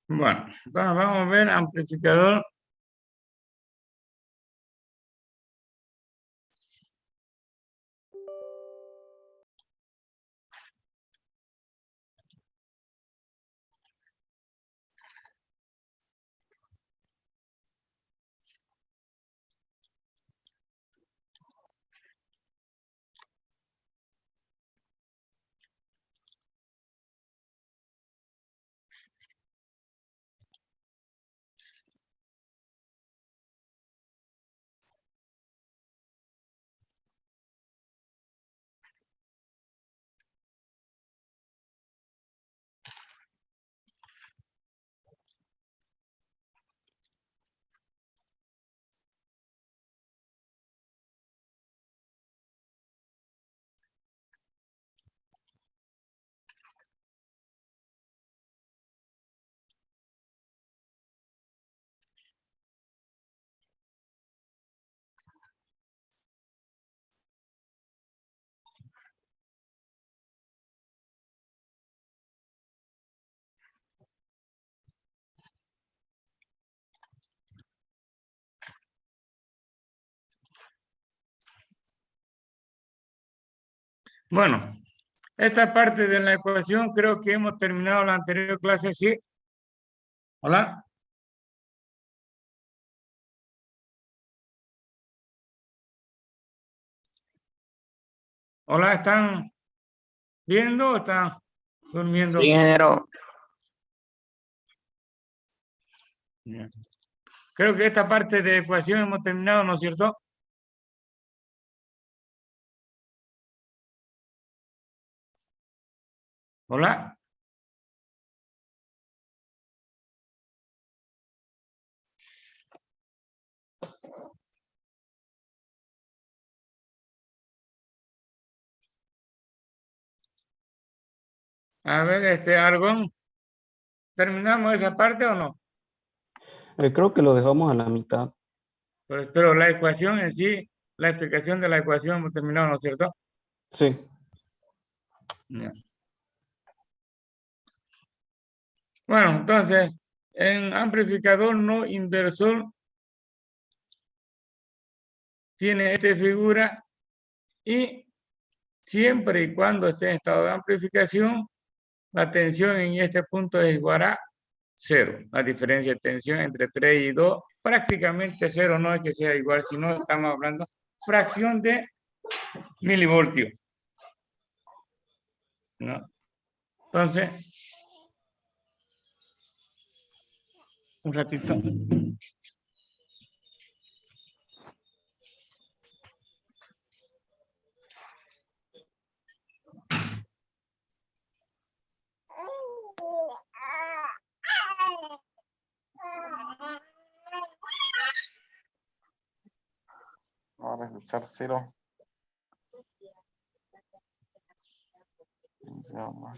Bueno, entonces vamos a ver amplificador. Bueno, esta parte de la ecuación creo que hemos terminado la anterior clase, ¿sí? Hola. Hola, ¿están viendo o están durmiendo? Sí, ingeniero. Bien. Creo que esta parte de ecuación hemos terminado, ¿no es cierto? Hola. A ver, Argón, ¿terminamos esa parte o no? Creo que lo dejamos a la mitad. Pero la ecuación en sí, la explicación de la ecuación hemos terminado, ¿no es cierto? Sí. Ya. Bueno, entonces, en amplificador no inversor tiene esta figura y siempre y cuando esté en estado de amplificación, la tensión en este punto es igual a 0. La diferencia de tensión entre 3 y 2, prácticamente 0, no es que sea igual, sino estamos hablando fracción de milivoltios, ¿no? Entonces, un ratito. Ahora escuchar cero. Llama.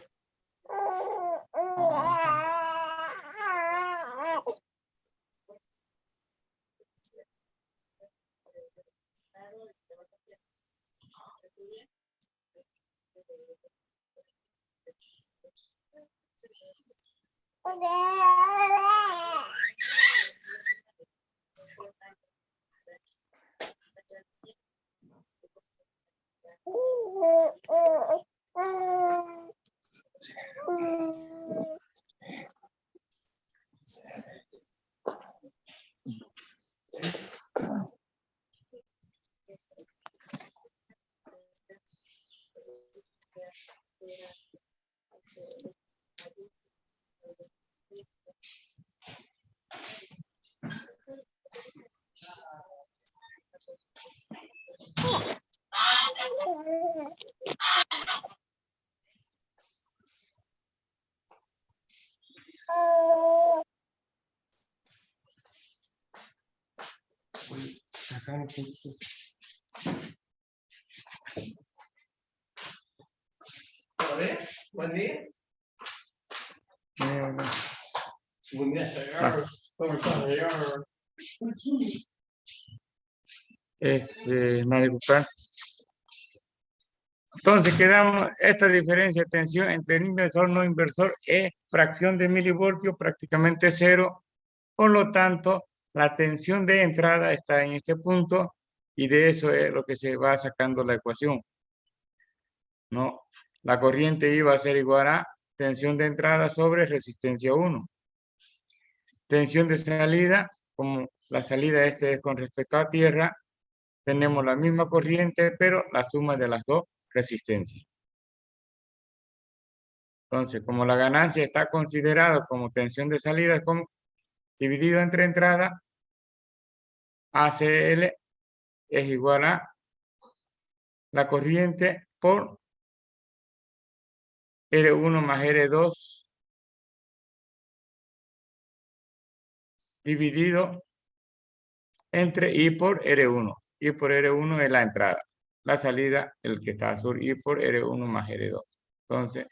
Buen día. Buen día, señor. ¿Cómo está, señor? Me disculpan. Entonces quedamos, esta diferencia de tensión entre el inversor y no inversor es fracción de milivoltios, prácticamente cero. Por lo tanto, la tensión de entrada está en este punto y de eso es lo que se va sacando la ecuación, ¿no? La corriente I va a ser igual a tensión de entrada sobre resistencia 1. Tensión de salida, como la salida es con respecto a tierra, tenemos la misma corriente, pero la suma de las dos resistencias. Entonces, como la ganancia está considerada como tensión de salida dividido entre entrada, ACL es igual a la corriente por R1 más R2 dividido entre I por R1. I por R1 es la entrada. La salida, el que está azul, I por R1 más R2. Entonces,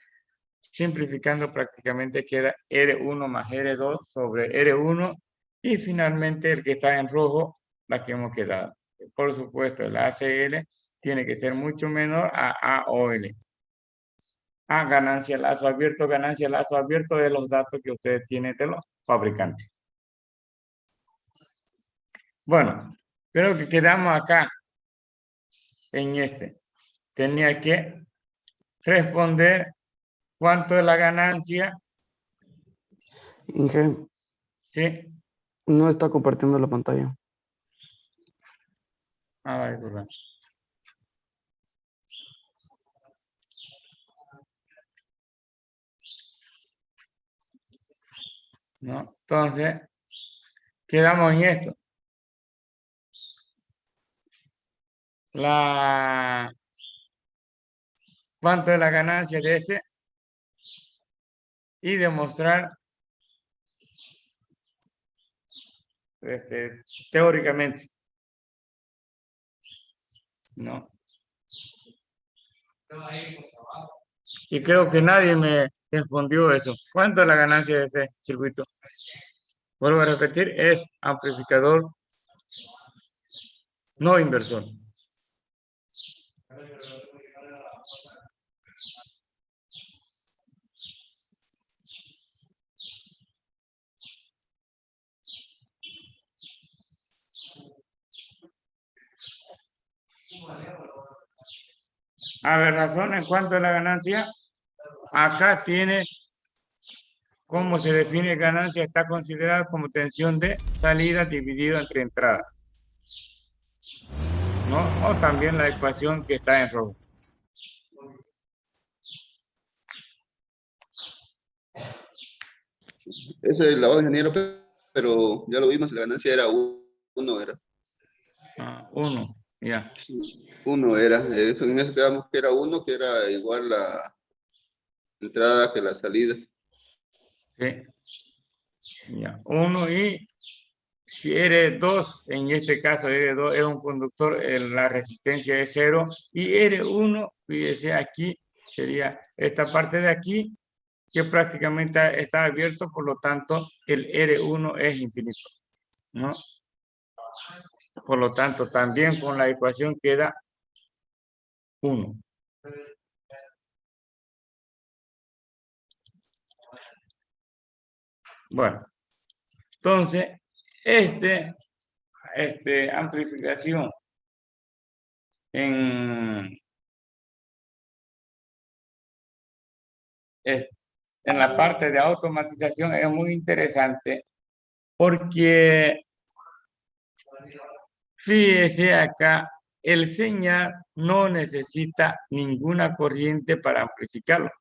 simplificando prácticamente queda R1 más R2 sobre R1 y finalmente el que está en rojo, la que hemos quedado. Por supuesto, el ACL tiene que ser mucho menor a AOL. A ganancia, lazo abierto de los datos que ustedes tienen de los fabricantes. Bueno, creo que quedamos acá en este. Tenía que responder cuánto es la ganancia. Inge, ¿Sí? no está compartiendo la pantalla. Vale, perdón. ¿No? Entonces, quedamos en esto. ¿Cuánto es la ganancia de este? Y demostrar teóricamente. ¿No? Y creo que nadie me respondió eso. ¿Cuánto es la ganancia de este circuito? Vuelvo a repetir, es amplificador no inversor. A ver, razón en cuanto a la ganancia. Acá tiene cómo se define ganancia. Está considerada como tensión de salida dividido entre entradas. ¿No? O también la ecuación que está en rojo. Ese es la voz, ingeniero, pero ya lo vimos, la ganancia era uno, era. 1, ya. Sí, uno era. Eso, en eso quedamos que era uno, que era igual la entrada que la salida. Sí. Ya. 1 y si R2, en este caso R2 es un conductor, la resistencia es 0 y R1, fíjese aquí, sería esta parte de aquí que prácticamente está abierto, por lo tanto el R1 es infinito, ¿no? Por lo tanto, también con la ecuación queda 1. Bueno, entonces, amplificación en la parte de automatización es muy interesante porque fíjese acá, el señal no necesita ninguna corriente para amplificarlo,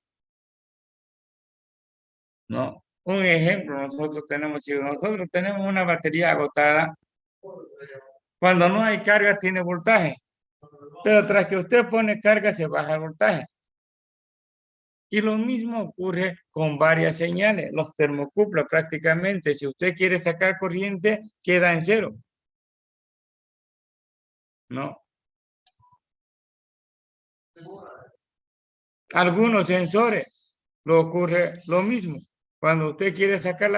¿no? Un ejemplo, si nosotros tenemos una batería agotada, cuando no hay carga tiene voltaje, pero tras que usted pone carga se baja el voltaje. Y lo mismo ocurre con varias señales. Los termocuplers prácticamente, si usted quiere sacar corriente, queda en 0. ¿No? Algunos sensores lo ocurre lo mismo. Cuando usted quiere sacar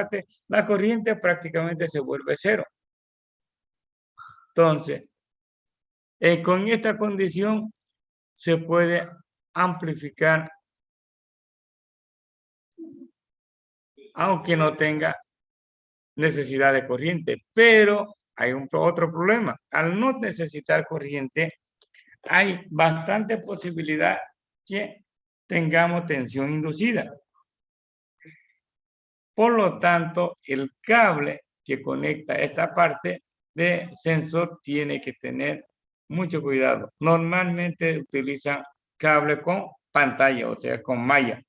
la corriente, prácticamente se vuelve 0. Entonces, con esta condición se puede amplificar aunque no tenga necesidad de corriente. Pero hay otro problema. Al no necesitar corriente, hay bastante posibilidad que tengamos tensión inducida. Por lo tanto, el cable que conecta esta parte de sensor tiene que tener mucho cuidado. Normalmente utilizan cable con pantalla, o sea, con malla.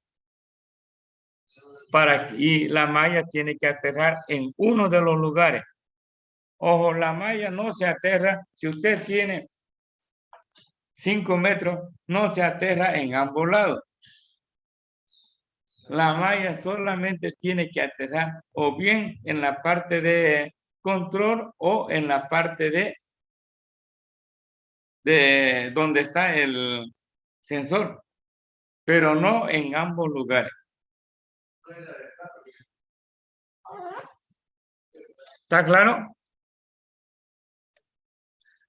Y la malla tiene que aterrar en uno de los lugares. Ojo, la malla no se aterra. Si usted tiene 5 metros, no se aterra en ambos lados. La malla solamente tiene que aterrar o bien en la parte de control o en la parte de donde está el sensor, pero no en ambos lugares. ¿Está claro?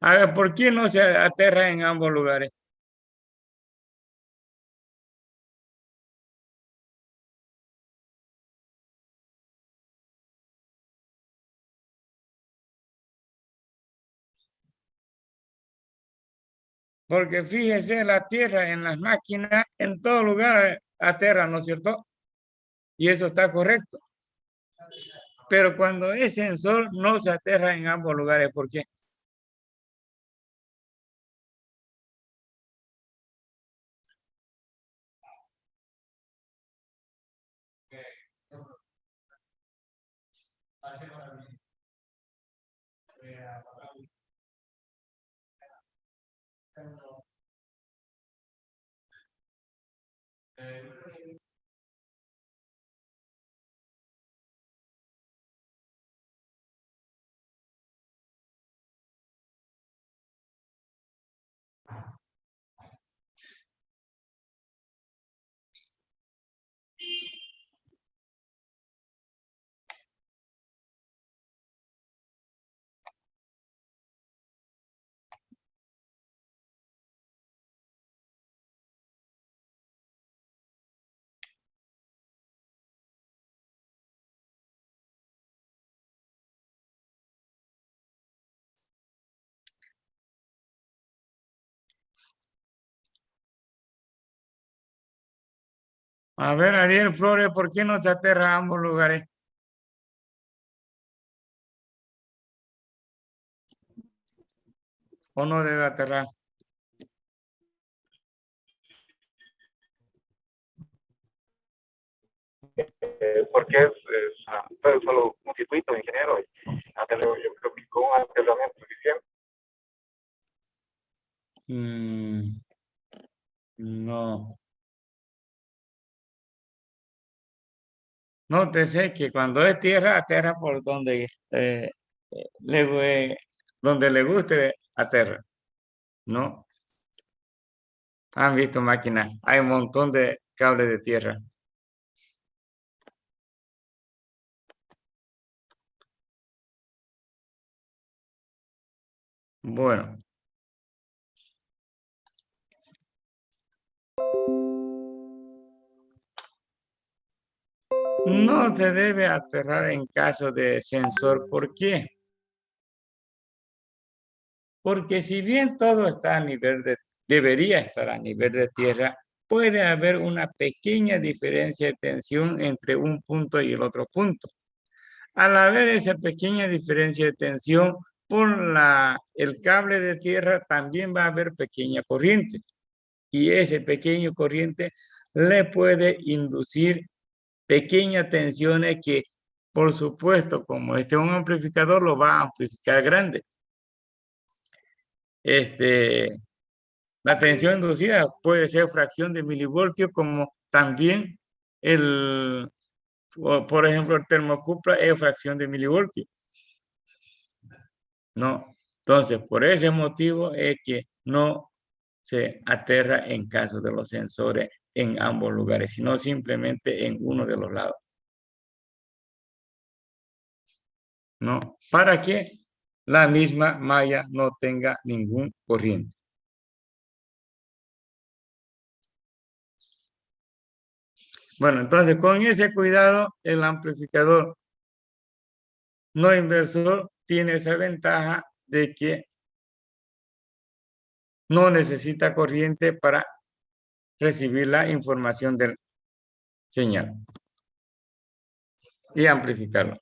A ver, ¿por qué no se aterra en ambos lugares? Porque fíjese, la tierra en las máquinas, en todo lugar aterra, ¿no es cierto? Y eso está correcto. Pero cuando es sensor, no se aterra en ambos lugares. ¿Por qué? A ver, Ariel Flores, ¿por qué no se aterra a ambos lugares? ¿O no debe aterrar? Porque es solo un circuito, ingeniero, y yo creo que con un aterramiento suficiente. No. Nótese que cuando es tierra, aterra por donde, donde le guste, aterra. ¿No? Han visto máquinas. Hay un montón de cables de tierra. Bueno. No se debe aterrar en caso de sensor. ¿Por qué? Porque si bien todo está a nivel debería estar a nivel de tierra, puede haber una pequeña diferencia de tensión entre un punto y el otro punto. Al haber esa pequeña diferencia de tensión por el cable de tierra, también va a haber pequeña corriente. Y ese pequeño corriente le puede inducir pequeñas tensiones que, por supuesto, como este es un amplificador, lo va a amplificar grande. La tensión inducida puede ser fracción de milivoltio, como también por ejemplo, el termocupla es fracción de milivoltio. No. Entonces, por ese motivo es que no se aterra en caso de los sensores en ambos lugares, sino simplemente en uno de los lados. ¿No? Para que la misma malla no tenga ningún corriente. Bueno, entonces con ese cuidado, el amplificador no inversor tiene esa ventaja de que no necesita corriente para recibir la información del señal y amplificarlo.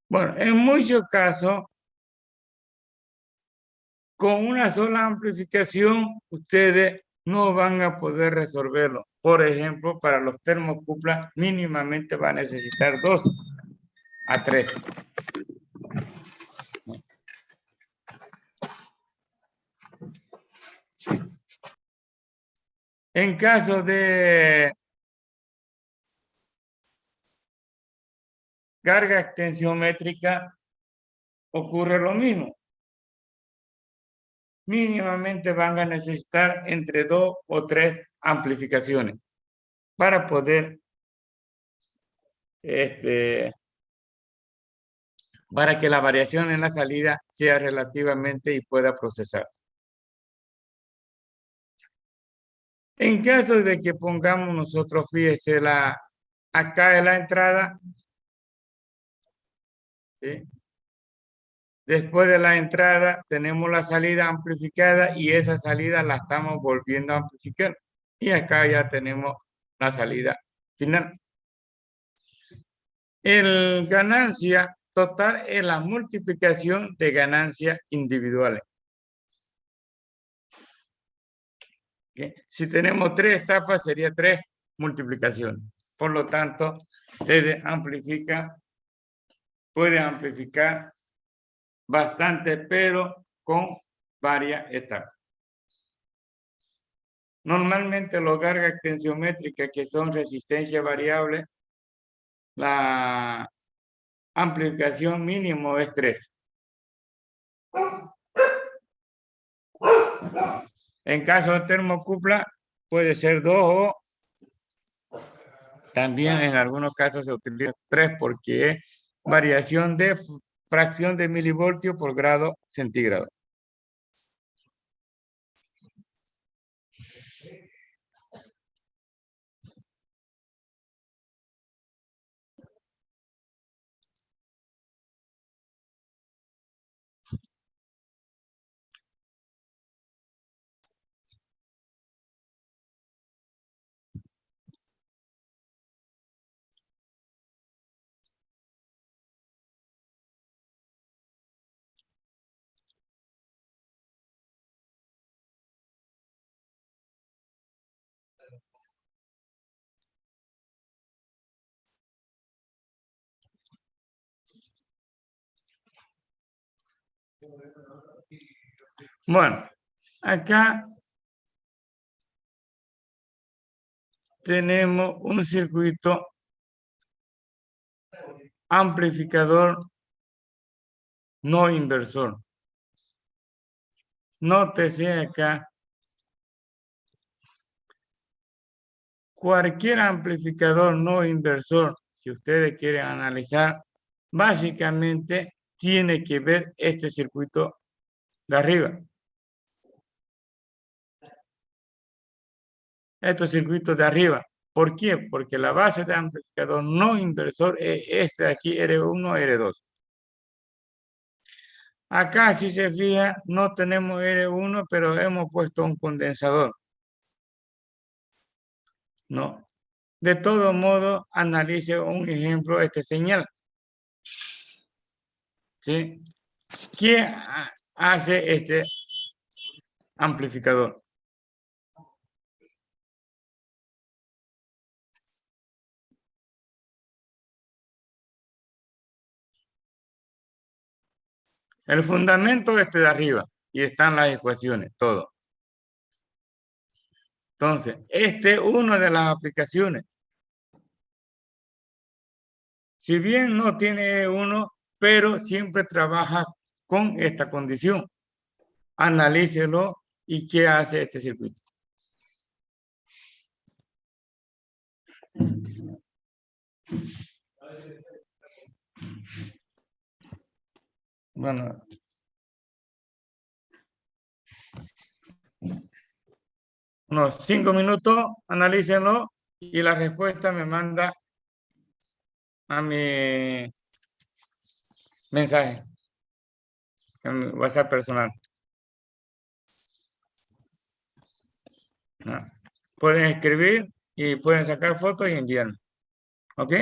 Bueno, en muchos casos, con una sola amplificación, ustedes no van a poder resolverlo. Por ejemplo, para los termocuplas, mínimamente va a necesitar 2 a 3. En caso de carga extensiométrica, ocurre lo mismo. Mínimamente van a necesitar entre 2 o 3 amplificaciones para poder, para que la variación en la salida sea relativamente y pueda procesar. En caso de que pongamos nosotros, fíjese, acá en la entrada, ¿sí? Después de la entrada tenemos la salida amplificada y esa salida la estamos volviendo a amplificar. Y acá ya tenemos la salida final. El ganancia total es la multiplicación de ganancias individuales. ¿Okay? Si tenemos 3 etapas, sería 3 multiplicaciones. Por lo tanto, puede amplificar bastante, pero con varias etapas. Normalmente los cargas extensiométricas que son resistencia variable, la amplificación mínimo es 3. En caso de termocupla puede ser 2 o también en algunos casos se utiliza 3 porque es variación de fracción de milivoltio por grado centígrado. Bueno, acá tenemos un circuito amplificador no inversor. Nótese acá, cualquier amplificador no inversor, si ustedes quieren analizar, básicamente tiene que ver este circuito de arriba. Estos circuitos de arriba, ¿Por qué? Porque la base de amplificador no inversor es este de aquí, R1, R2. Acá, si se fija, no tenemos R1, pero hemos puesto un condensador. ¿No? De todo modo, analice un ejemplo de esta señal. ¿Sí? ¿Qué hace este amplificador? El fundamento este de arriba. Y están las ecuaciones, todo. Entonces, este es una de las aplicaciones. Si bien no tiene uno, pero siempre trabaja con esta condición. Analícelo y qué hace este circuito. Bueno. Unos 5 minutos, analícenlo y la respuesta me manda a mi mensaje, a mi WhatsApp personal. ¿No? Pueden escribir y pueden sacar fotos y enviarme. ¿Ok?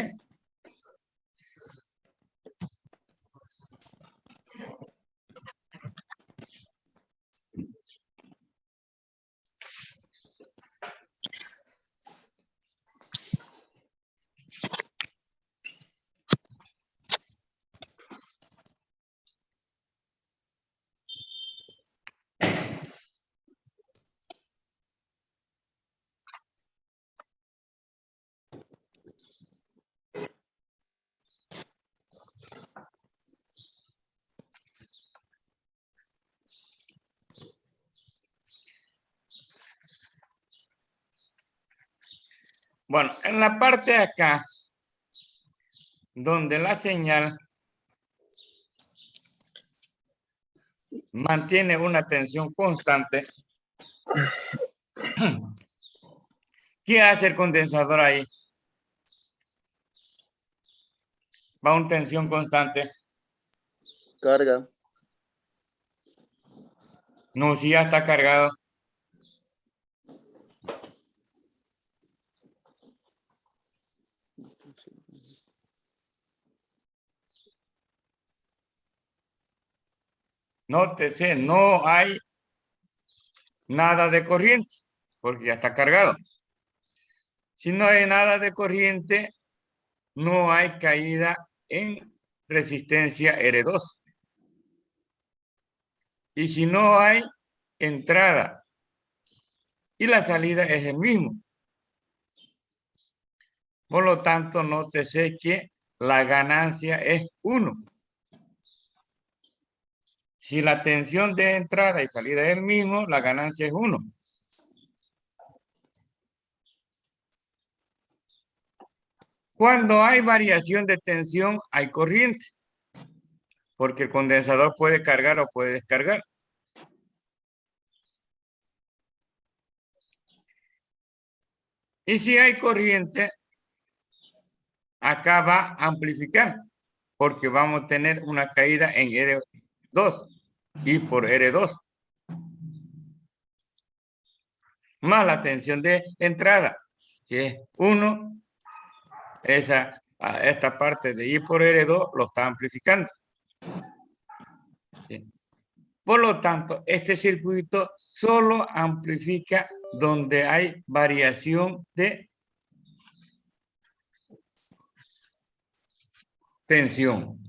Bueno, en la parte de acá, donde la señal mantiene una tensión constante, ¿qué hace el condensador ahí? Va a una tensión constante. Carga. No, si ya está cargado. Nótese, no hay nada de corriente, porque ya está cargado. Si no hay nada de corriente, no hay caída en resistencia R2. Y si no hay entrada y la salida es el mismo. Por lo tanto, nótese que la ganancia es 1. Si la tensión de entrada y salida es el mismo, la ganancia es 1. Cuando hay variación de tensión, hay corriente. Porque el condensador puede cargar o puede descargar. Y si hay corriente, acá va a amplificar. Porque vamos a tener una caída en R2 y por R2. Más la tensión de entrada, que es 1. Esta parte de I por R2 lo está amplificando. ¿Sí? Por lo tanto, este circuito solo amplifica donde hay variación de tensión.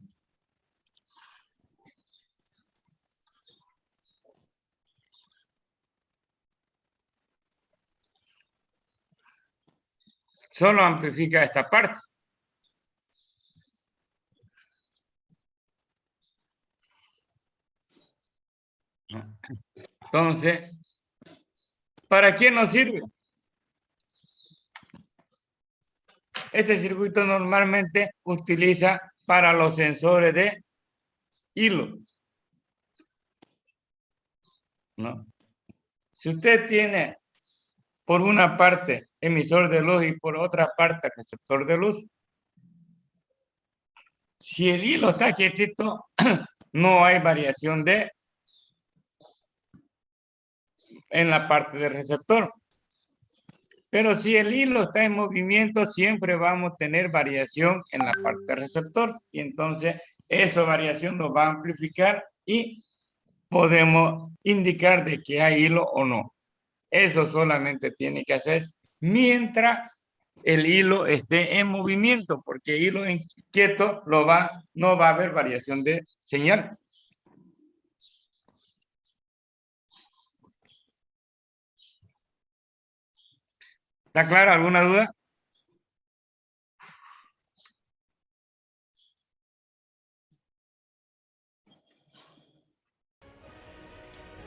Solo amplifica esta parte. Entonces, ¿para qué nos sirve? Este circuito normalmente utiliza para los sensores de hilo. ¿No? Si usted tiene por una parte emisor de luz y por otra parte receptor de luz. Si el hilo está quietito, no hay variación en la parte del receptor. Pero si el hilo está en movimiento, siempre vamos a tener variación en la parte del receptor. Y entonces esa variación nos va a amplificar y podemos indicar de que hay hilo o no. Eso solamente tiene que hacer mientras el hilo esté en movimiento, porque hilo quieto no va a haber variación de señal. ¿Está clara alguna duda?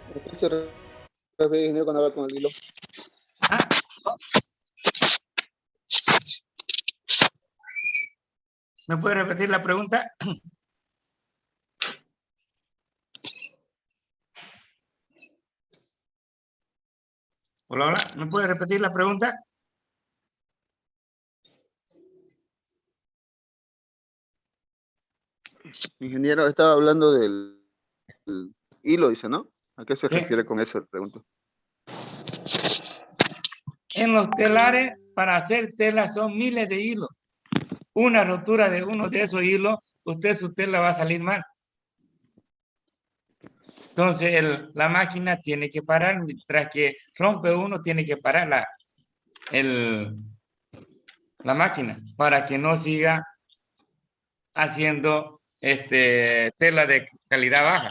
¿A qué se refiere, ingeniero, cuando habla con el hilo? ¿Me puede repetir la pregunta? Hola, hola. ¿Me puede repetir la pregunta? Ingeniero, estaba hablando del hilo, dice, ¿no? ¿A qué se Sí. refiere con eso? Pregunto. En los telares, para hacer tela son miles de hilos. Una rotura de uno de esos hilos, su tela va a salir mal. Entonces la máquina tiene que parar, mientras que rompe uno, tiene que parar la máquina para que no siga haciendo tela de calidad baja.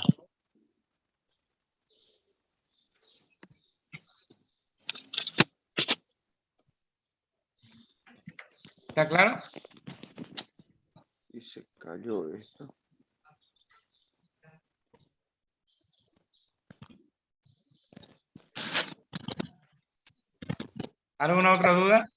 ¿Está claro? Y se cayó esto. ¿Alguna otra duda?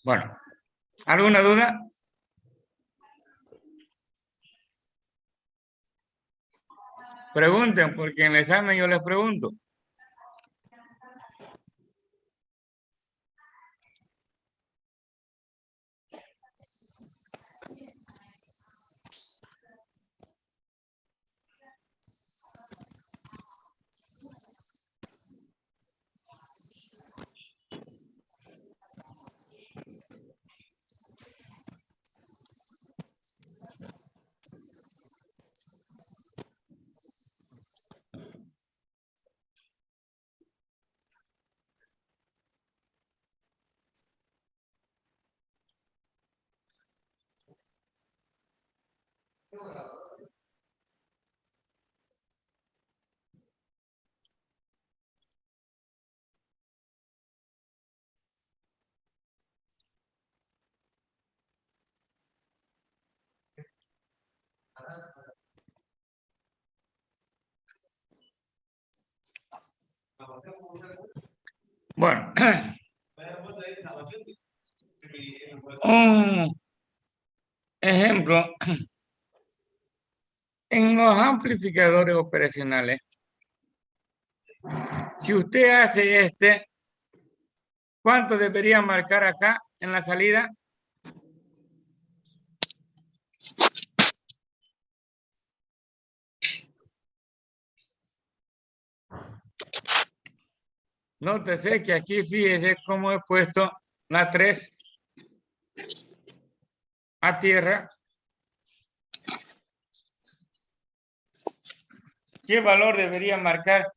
Bueno, ¿alguna duda? Pregunten, porque en el examen yo les pregunto. Bueno, un ejemplo, en los amplificadores operacionales, si usted hace ¿cuánto debería marcar acá en la salida? Nótese que aquí fíjese cómo he puesto la 3 a tierra. ¿Qué valor debería marcar?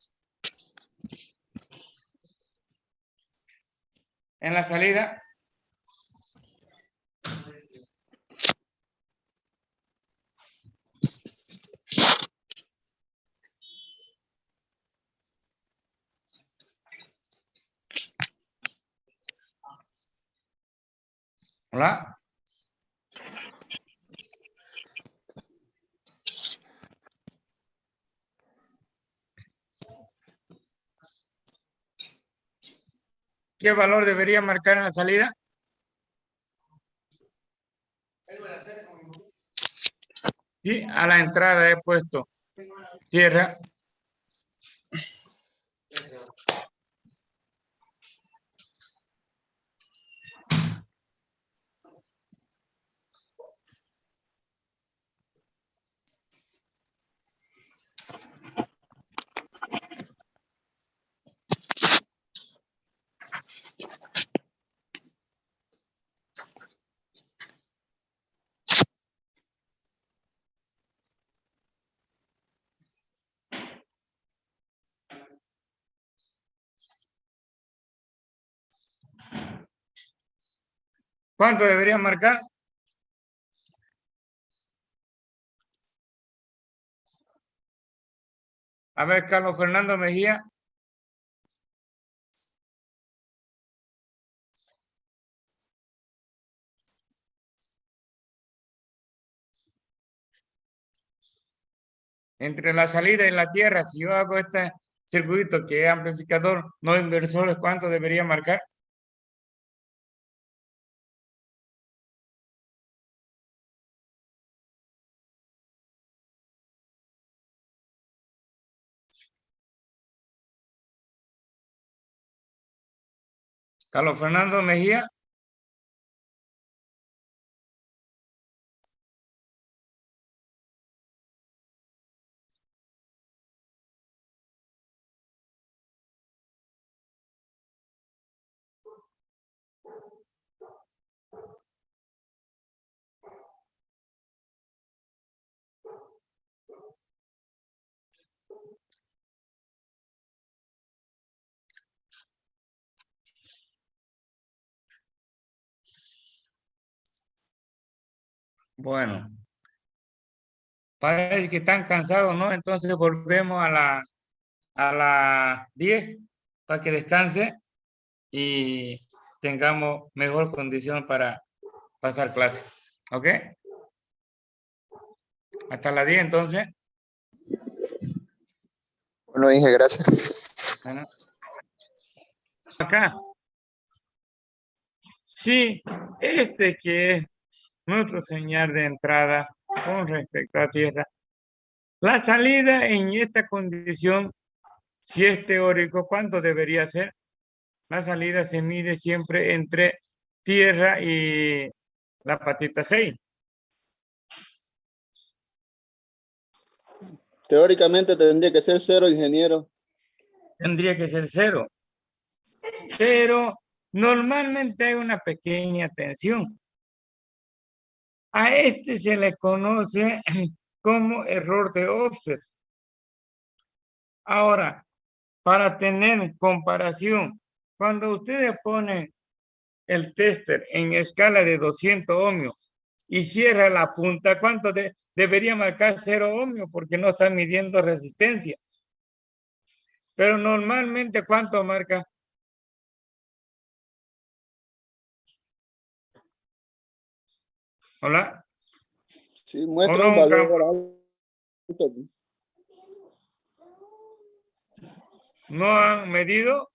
en la salida. Hola. ¿Qué valor debería marcar en la salida? Y a la entrada he puesto tierra. ¿Cuánto debería marcar? A ver, Carlos Fernando Mejía. Entre la salida y la tierra, si yo hago este circuito que es amplificador, no inversores, ¿cuánto debería marcar? Carlos Fernando Mejía. Bueno, parece que están cansados, ¿no? Entonces volvemos a las 10 para que descanse y tengamos mejor condición para pasar clase. ¿Ok? Hasta las 10 entonces. Bueno, dije gracias. Bueno. Acá. Sí, este que es nuestro señal de entrada con respecto a tierra. La salida en esta condición, si es teórico, ¿cuánto debería ser? La salida se mide siempre entre tierra y la patita 6. Teóricamente tendría que ser 0, ingeniero. Tendría que ser 0. Pero normalmente hay una pequeña tensión. A este se le conoce como error de offset. Ahora, para tener comparación, cuando ustedes ponen el tester en escala de 200 ohmios y cierra la punta, ¿cuánto debería marcar 0 ohmios? Porque no está midiendo resistencia. Pero normalmente, ¿cuánto marca? ¿Hola? Sí, ¿O muestra no un valor alto. ¿No han medido?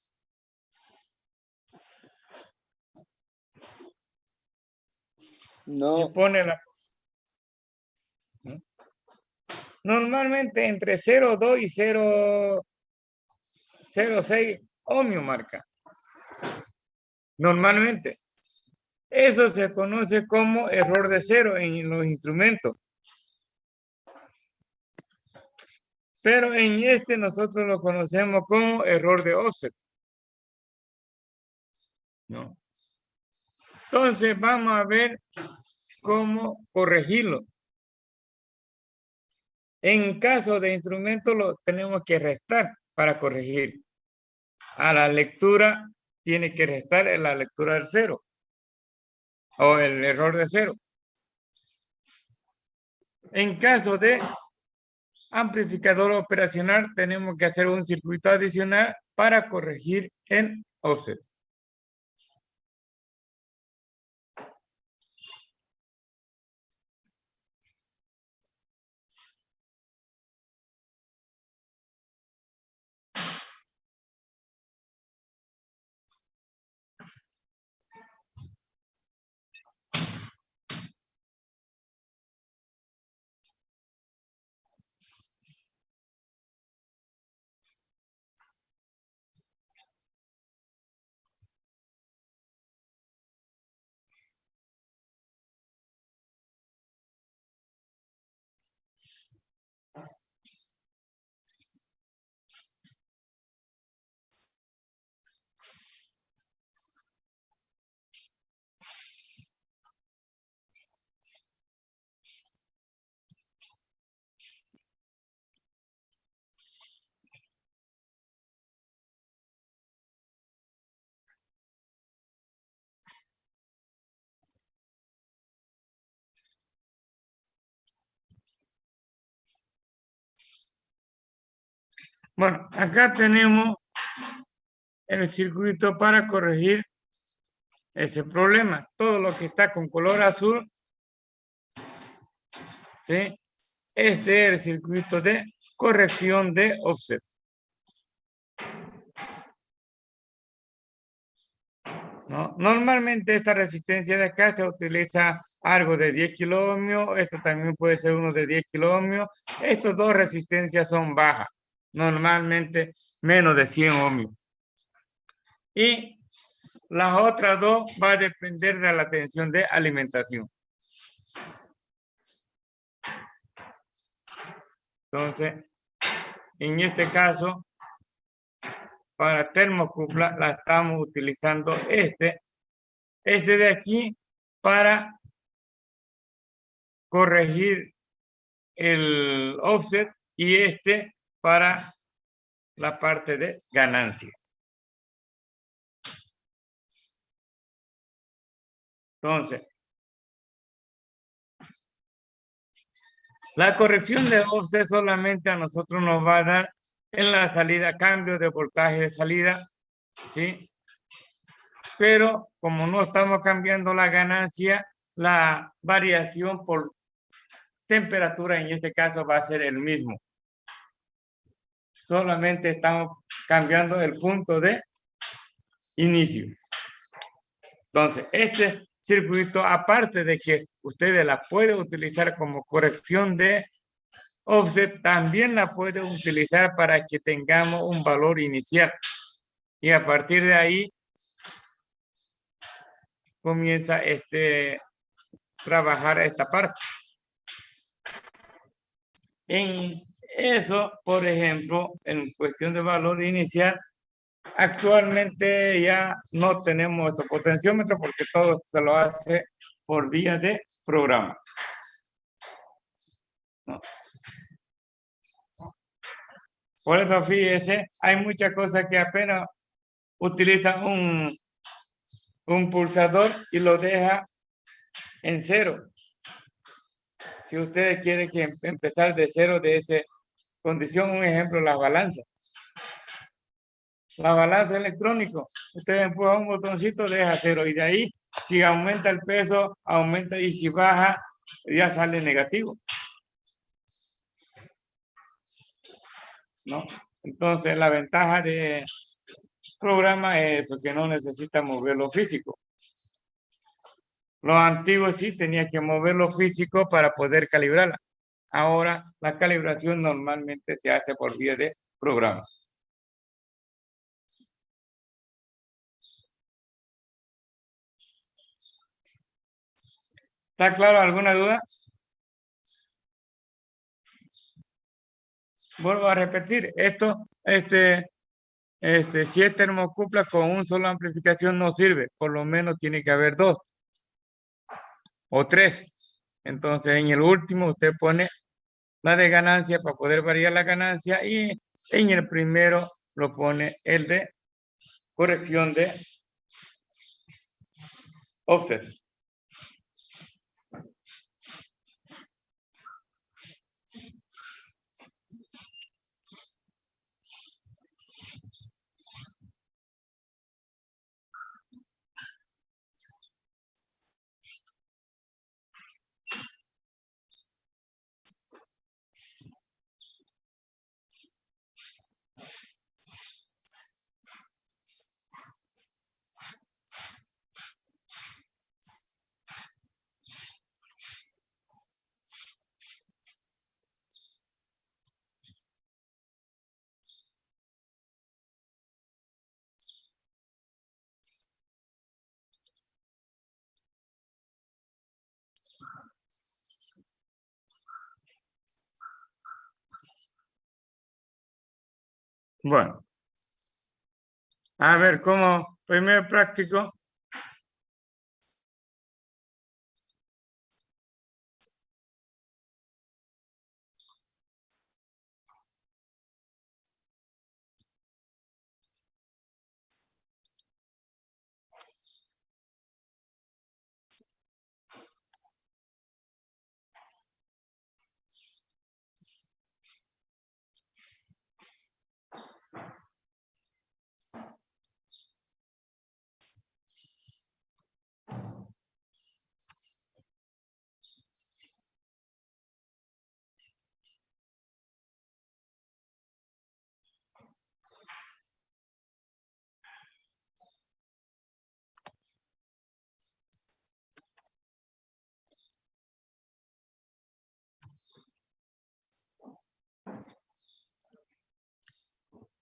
Y No, pone la... Normalmente entre 0,2 y 0,06 ohmio marca. Normalmente. Eso se conoce como error de cero en los instrumentos. Pero en este nosotros lo conocemos como error de offset. ¿No? Entonces vamos a ver cómo corregirlo. En caso de instrumento lo tenemos que restar para corregir. A la lectura tiene que restar la lectura del 0 o el error de 0. En caso de amplificador operacional, tenemos que hacer un circuito adicional para corregir el offset. Bueno, acá tenemos el circuito para corregir ese problema. Todo lo que está con color azul, ¿sí? Este es el circuito de corrección de offset. ¿No? Normalmente esta resistencia de acá se utiliza algo de 10 kiloohmios. Esto también puede ser uno de 10 kiloohmios. Estas dos resistencias son bajas. Normalmente menos de 100 ohmios. Y las otras dos va a depender de la tensión de alimentación. Entonces, en este caso, para termocupla la estamos utilizando este de aquí para corregir el offset y este para la parte de ganancia. Entonces, la corrección de offset solamente a nosotros nos va a dar en la salida cambio de voltaje de salida, ¿sí? Pero como no estamos cambiando la ganancia, la variación por temperatura en este caso va a ser el mismo. Solamente estamos cambiando el punto de inicio. Entonces, este circuito, aparte de que ustedes la pueden utilizar como corrección de offset, también la pueden utilizar para que tengamos un valor inicial. Y a partir de ahí comienza trabajar esta parte. En eso, por ejemplo, en cuestión de valor inicial, actualmente ya no tenemos estos potenciómetros porque todo se lo hace por vía de programa. ¿No? Por eso, fíjese, hay muchas cosas que apenas utiliza un pulsador y lo deja en 0. Si ustedes quieren que empezar de 0 de esa condición, un ejemplo, la balanza. La balanza electrónico, usted empuja un botoncito, deja 0 y de ahí, si aumenta el peso, aumenta y si baja, ya sale negativo. ¿No? Entonces, la ventaja de programa es eso, que no necesita moverlo físico. Los antiguos sí tenía que moverlo físico para poder calibrarla. Ahora, la calibración normalmente se hace por vía de programa. ¿Está claro? ¿Alguna duda? Vuelvo a repetir, si es termocupla con un solo amplificación no sirve, por lo menos tiene que haber 2 o 3. Entonces en el último usted pone la de ganancia para poder variar la ganancia y en el primero lo pone el de corrección de offsets. Bueno, a ver cómo primer práctico.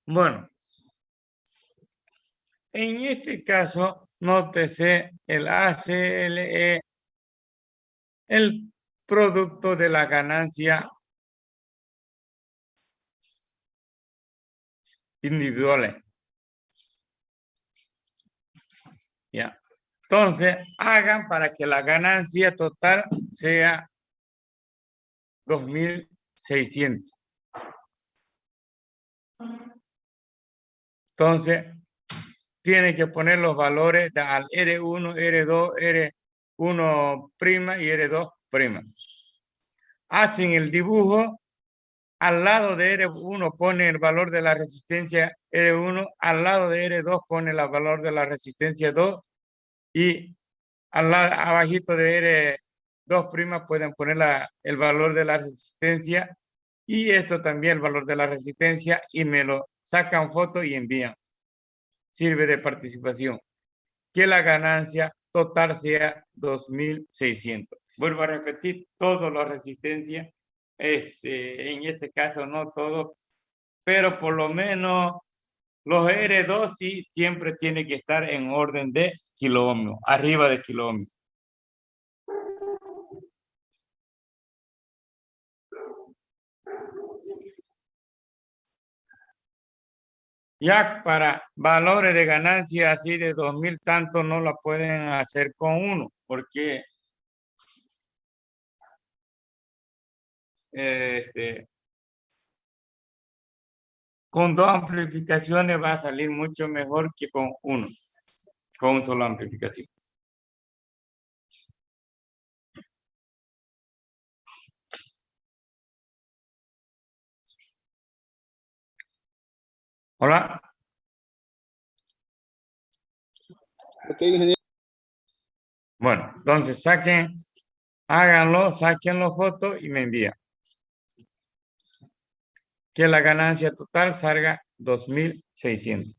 Bueno, en este caso, nótese el ACLE, el producto de la ganancia individuales. Ya. Entonces, hagan para que la ganancia total sea 2.600. Entonces, tiene que poner los valores al R1, R2, R1' y R2'. Hacen el dibujo. Al lado de R1 pone el valor de la resistencia R1, al lado de R2 pone el valor de la resistencia 2 y abajito de R2' pueden poner el valor de la resistencia y esto también el valor de la resistencia y me lo sacan foto y envían. Sirve de participación. Que la ganancia total sea 2.600. Vuelvo a repetir, todas las resistencias, en este caso no todo, pero por lo menos los R2 sí siempre tiene que estar en orden de kiloohmio, arriba de kiloohmio. Ya para valores de ganancia así de 2.000 tanto no la pueden hacer con uno, porque con dos amplificaciones va a salir mucho mejor que con uno, con un solo amplificación. Hola. Ok, ingeniero. Bueno, entonces háganlo, saquen las fotos y me envían. Que la ganancia total salga 2.600.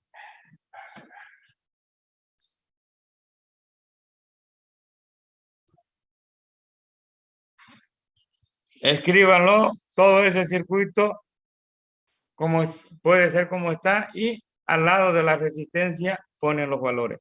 Escríbanlo, todo ese circuito, como puede ser como está, y al lado de la resistencia ponen los valores.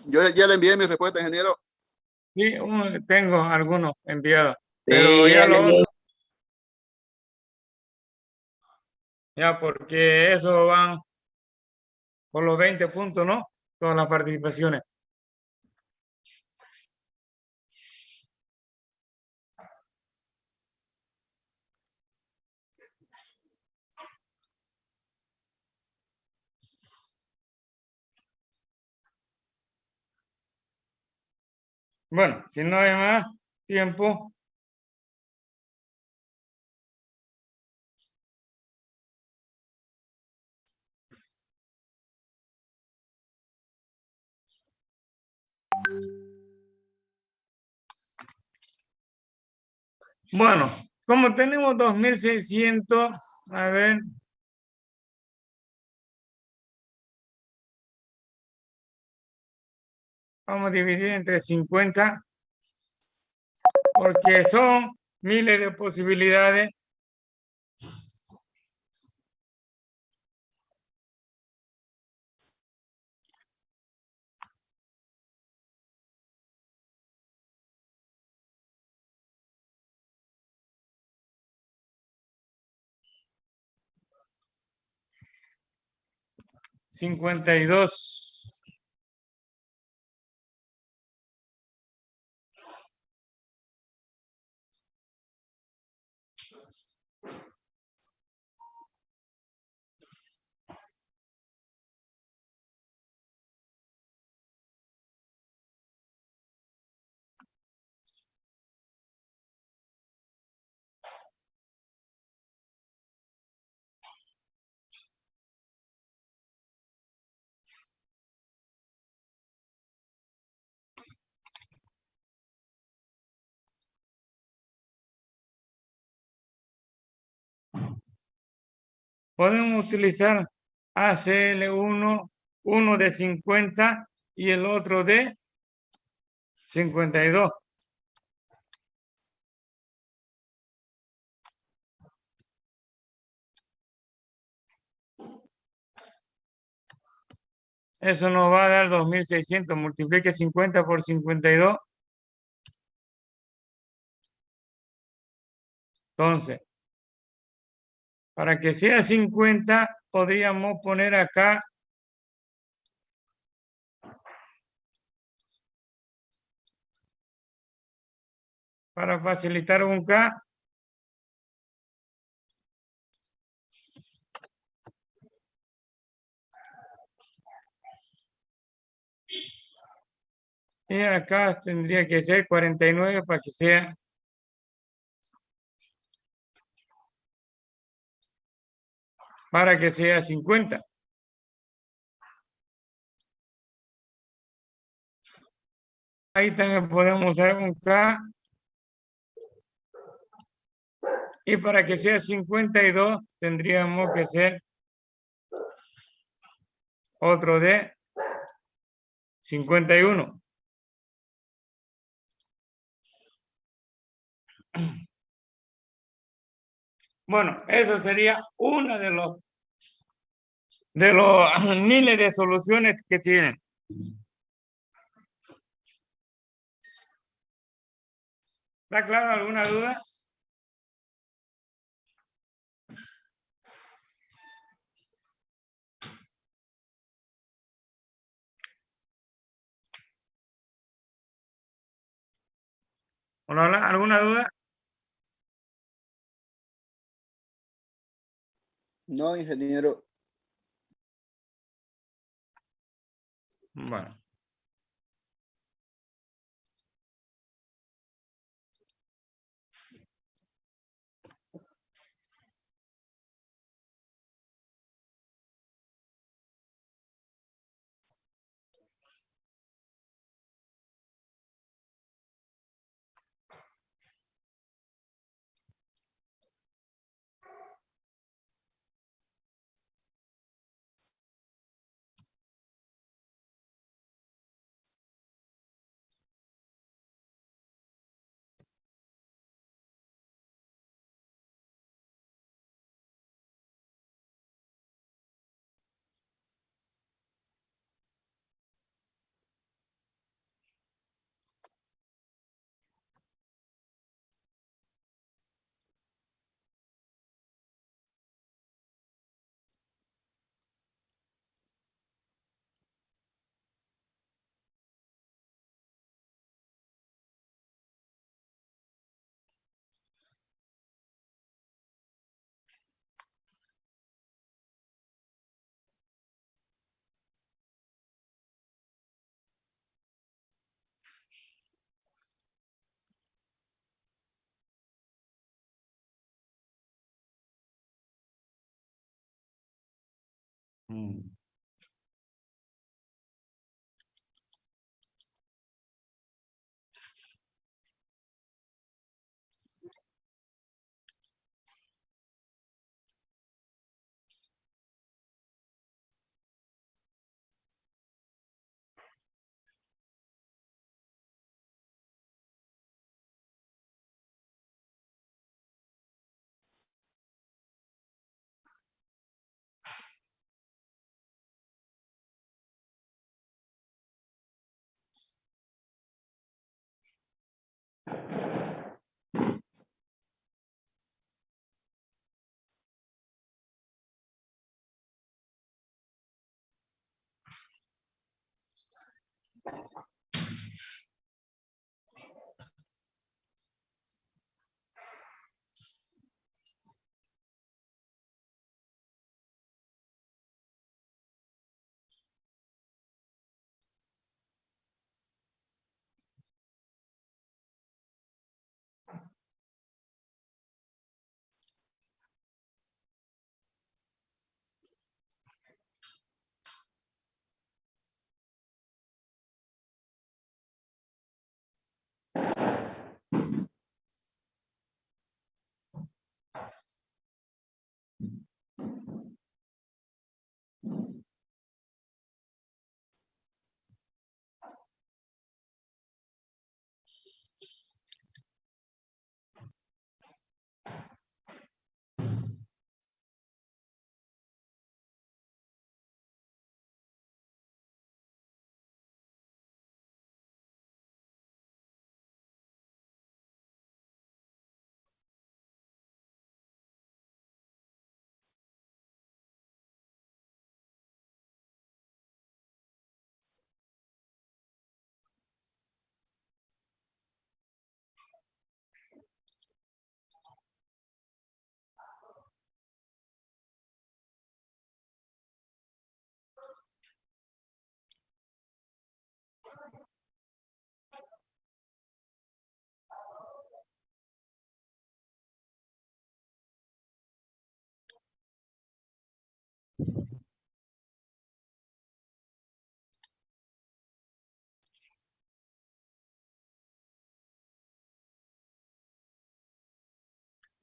Yo ya le envié mi respuesta, ingeniero. Sí, tengo algunos enviados, pero ya lo otro, ya porque eso van por los 20 puntos, ¿no? Todas las participaciones. Bueno, si no hay más tiempo, bueno, como tenemos 2600, a ver, Vamos a dividir entre 50 porque son miles de posibilidades. Cincuenta y dos. Podemos utilizar ACL1, uno de 50 y el otro de 52. Eso nos va a dar 2600. Multiplique 50 por 52. Entonces, para que sea 50, podríamos poner acá para facilitar un K. Y acá tendría que ser 49 para que sea 50. Ahí también podemos usar un K. Y para que sea 52, tendríamos que ser otro de 51. Bueno, eso sería una de los miles de soluciones que tienen. ¿Está claro alguna duda? Hola, ¿alguna duda? No, ingeniero. Bueno. Mm.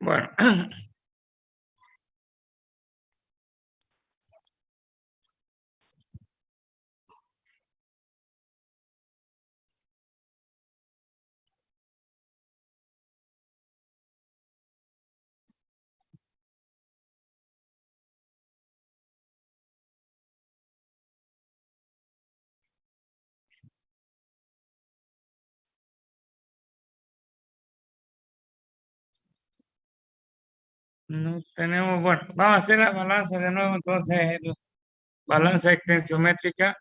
Bueno. No tenemos, bueno, vamos a hacer la balanza de nuevo, entonces, balanza extensiométrica.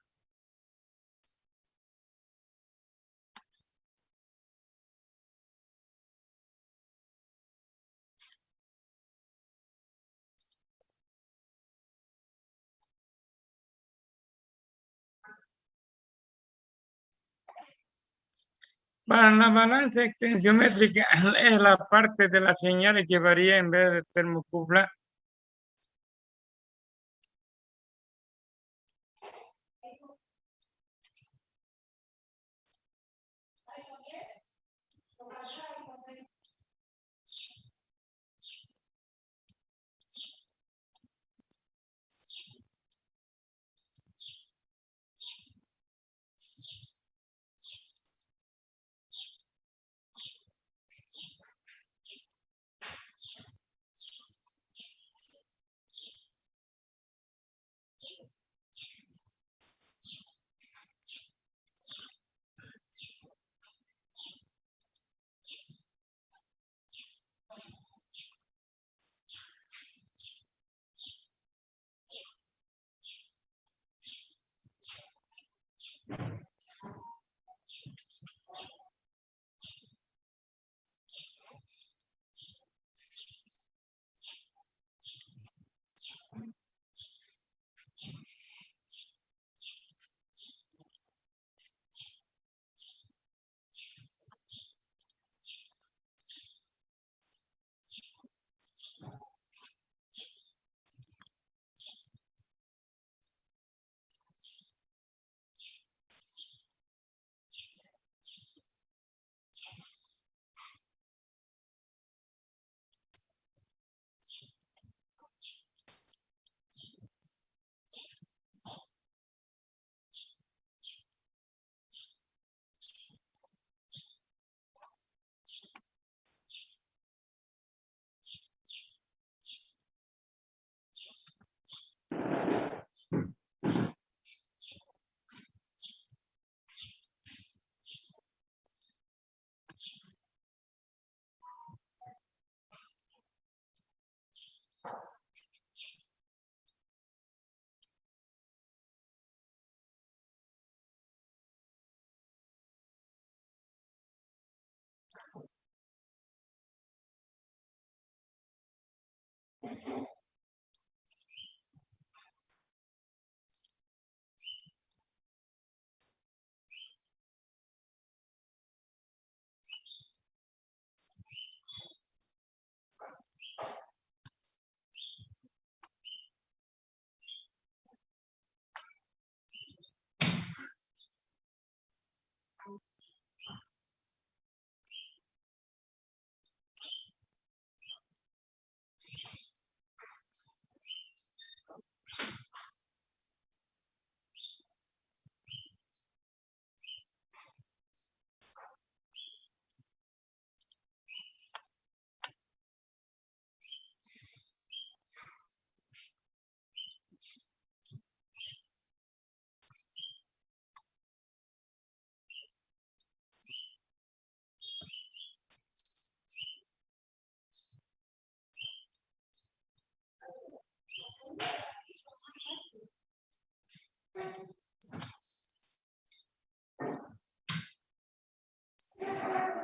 Para la balanza extensiométrica es la parte de la señal que varía en vez de termocupla.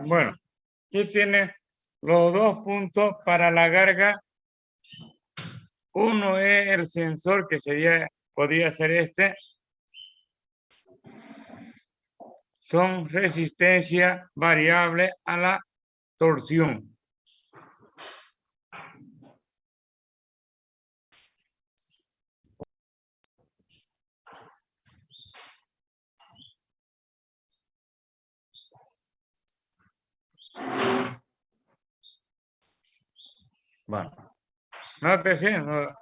Bueno, aquí tiene los dos puntos para la carga. Uno es el sensor, que podría ser este. Son resistencia variable a la torsión. Bueno, nótese,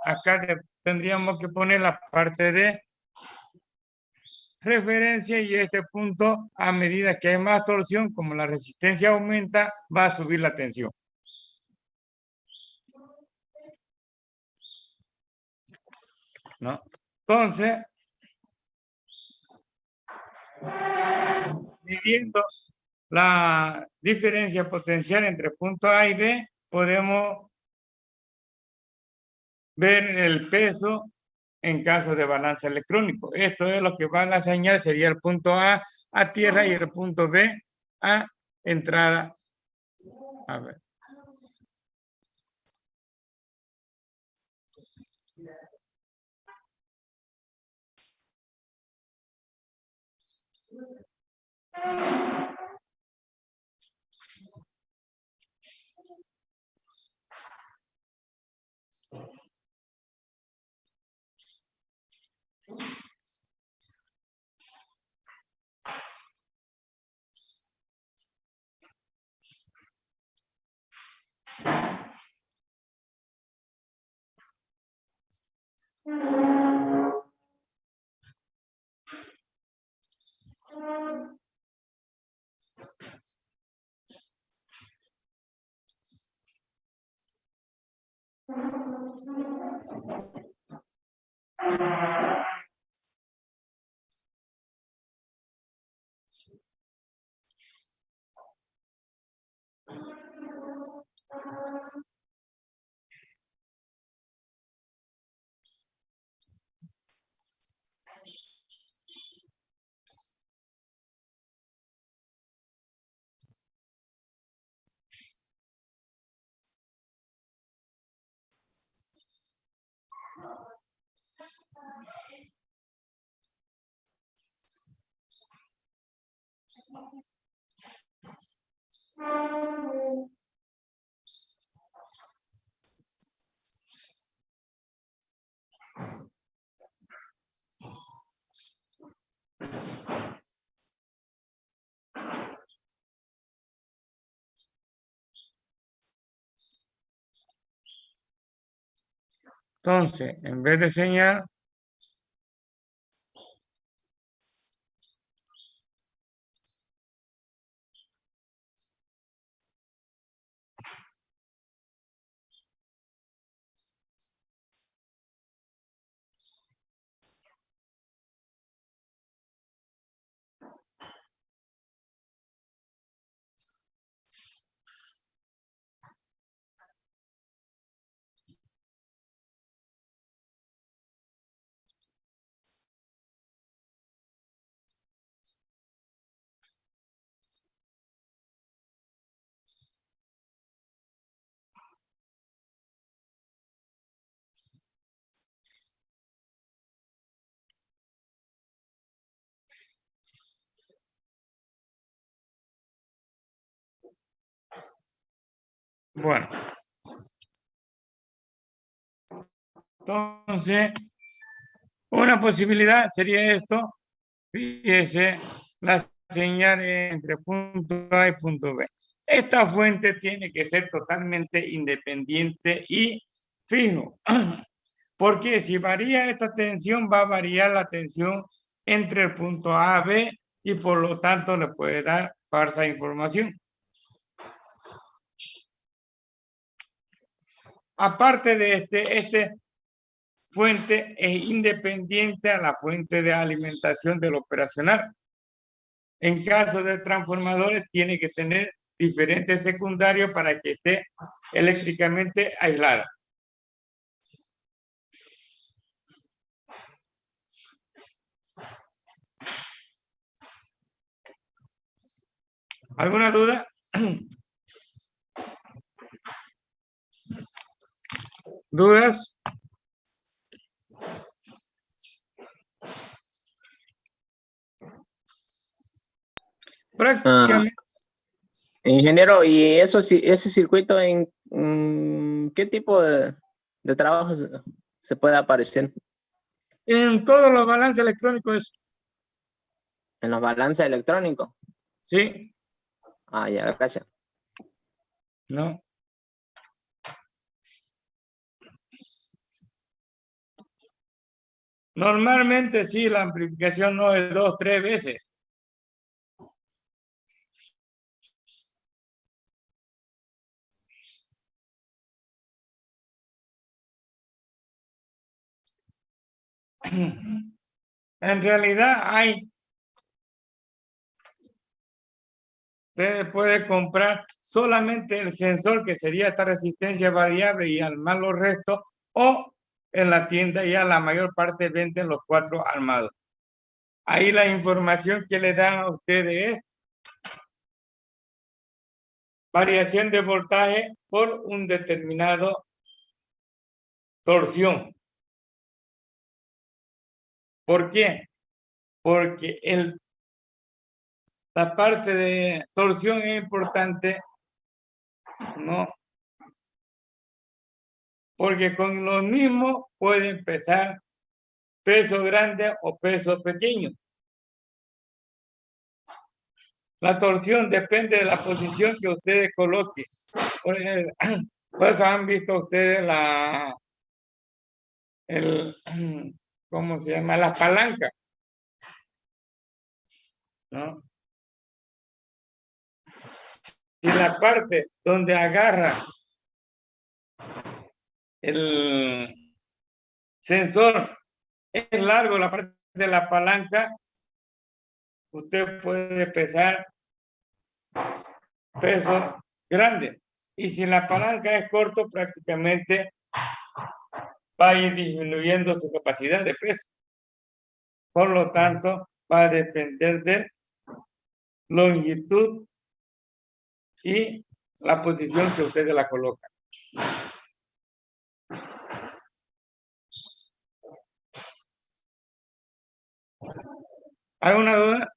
acá tendríamos que poner la parte de referencia y este punto, a medida que hay más torsión, como la resistencia aumenta, va a subir la tensión. ¿No? Entonces, midiendo la diferencia potencial entre punto A y B, podemos ver el peso en caso de balance electrónico. Esto es lo que va a la señal, sería el punto A tierra y el punto B a entrada. A ver. Entonces, en vez de señal, bueno. Entonces, una posibilidad sería esto. Fíjese, la señal entre punto A y punto B. Esta fuente tiene que ser totalmente independiente y fijo. Porque si varía esta tensión, va a variar la tensión entre el punto A y B y por lo tanto le puede dar falsa información. Aparte de este fuente es independiente a la fuente de alimentación del operacional. En caso de transformadores, tiene que tener diferentes secundarios para que esté eléctricamente aislada. ¿Alguna duda? ¿Dudas? Prácticamente. Ingeniero, ¿y eso sí, ese circuito en qué tipo de trabajo se puede aparecer? En todos los balances electrónicos, ¿En los balances electrónicos? sí, Ah, ya, gracias. no. Normalmente sí, la amplificación no es 2, 3 veces. En realidad hay, usted puede comprar solamente el sensor, que sería esta resistencia variable, y armar los restos, o en la tienda ya la mayor parte venden los 4 armados. Ahí la información que le dan a ustedes es variación de voltaje por un determinado torsión. ¿Por qué? Porque la parte de torsión es importante, ¿no? Porque con lo mismo puede empezar peso grande o peso pequeño. La torsión depende de la posición que ustedes coloquen. Pues han visto ustedes ¿cómo se llama? La palanca, ¿no? Y la parte donde agarra el sensor es largo, la parte de la palanca, usted puede pesar peso grande. Y si la palanca es corto, prácticamente va a ir disminuyendo su capacidad de peso. Por lo tanto, va a depender de longitud y la posición que ustedes la colocan. ¿Alguna duda?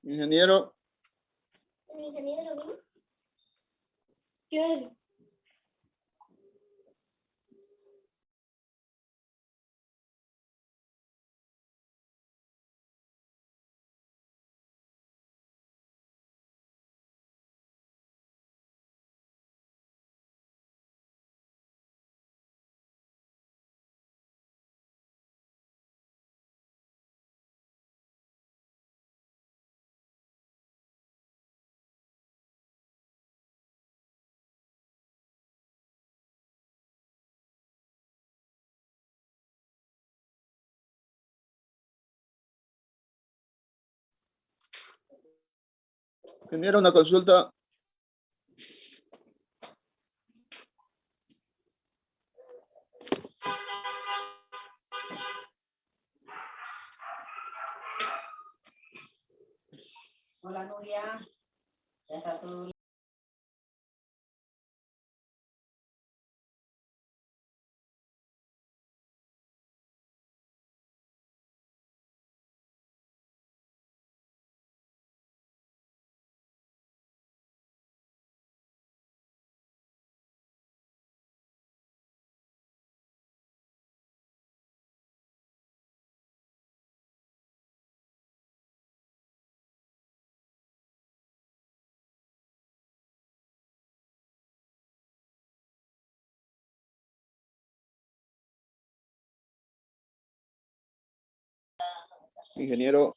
Ingeniero. ¿Qué? Ingeniero, una consulta. Hola, Nuria. Ya está todo. Ingeniero.